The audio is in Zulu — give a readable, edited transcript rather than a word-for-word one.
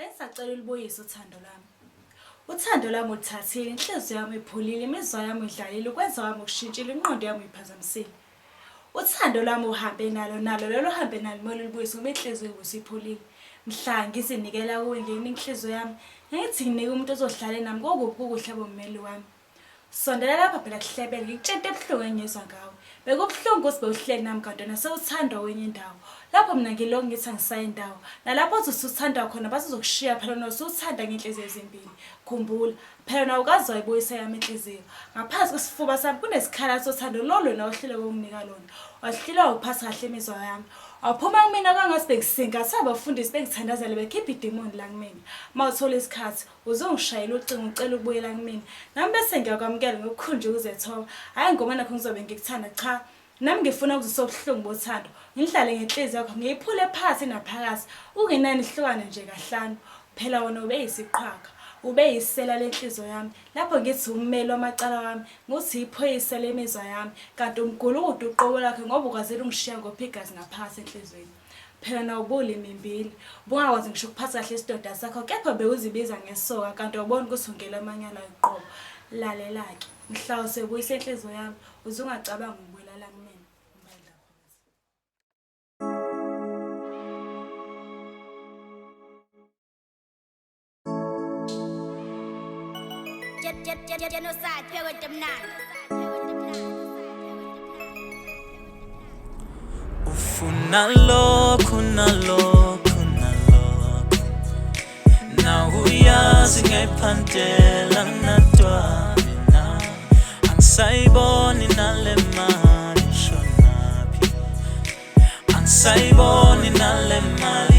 Bengisacela ulibuyisa uthando lami. Uthando lami ulithathile, inhliziyo yami iphulile, imizwa yami idlalile, ukwenza kwami ukushintshile, inqondo yami iphazamisile. Uthando lami uhambe nalo lolo hambe nalo kumele ulibuyise ngoba inhliziyo ubusiphulile. Mhla ngizinikela kuwe ngene inhliziyo yami, ngithi nginike umuntu ozohlala nami kokuphi ukuhle bomeli wami. Sondela lapha phela kuhlebele ngikutshente ebuhlungu engizwa ngawe. Bekubuhlungu ukuthi bewuhleli nami kanti wena sewuthandwa kwenye indawo. Lapho mina ngiloko ngithi angisayi indawo. Nalapho uzosuthanda khona bazokushiya phela nosuthanda ngenhliziyo ezimbili. Khumbula, phela nawe ukazi wayibuyisa yami inhliziyo. Ngaphansi kwesifuba sami kunesikhala sothando lolo na ohlile ukunginika lona. Wahlilwa ukuphatha kahle imizwa yami. Waphuma kumina kangase bekusingatha abafundisi bengithandazela bekhipha idemoni la kumina. Mawuthola isikhathi uzongishayela ucingo ucela ukubuyela kumina. Nami bese ngiyakwamukela ngokukhunja ukuzethoba. Hayi ngoma nakho ngizobe ngikuthanda cha. Nami ngifuna ukuzosobuhlungu bothando. Ngihlale ngenhliziyo yakho ngiyiphule phansi naphakathi. Ungenani ihlukane nje kahlanu. Phela wona ubeyisiqhaka. Ubeyisela lenhliziyo yami. Lapho ngithi ummeli wamacala wami, nguthi iphoyisa lemizwa yami, kanti umgulukudu uqobo lakhe ngoba ukwazela ungishiya ngophigazi ngaphakathi enhlizweni. Phela nawo ubulimi imbili. Bungakwazi ngisho ukuphatha kahle isidoda sakho, kepha bewuzibiza ngesoka kanti awuboni ukuthi ungela amanyala eqobo. Lalela-ke, mhla usebuyisa inhliziyo yami, uzungacabanga ukubuyela kumina. Genocide, pay with them now. Ufuna lokhu nalokhu nalokhu na uyazi ngayiphandela nginadwa mina angisayiboni nale mali shonaphi angisayiboni nale mali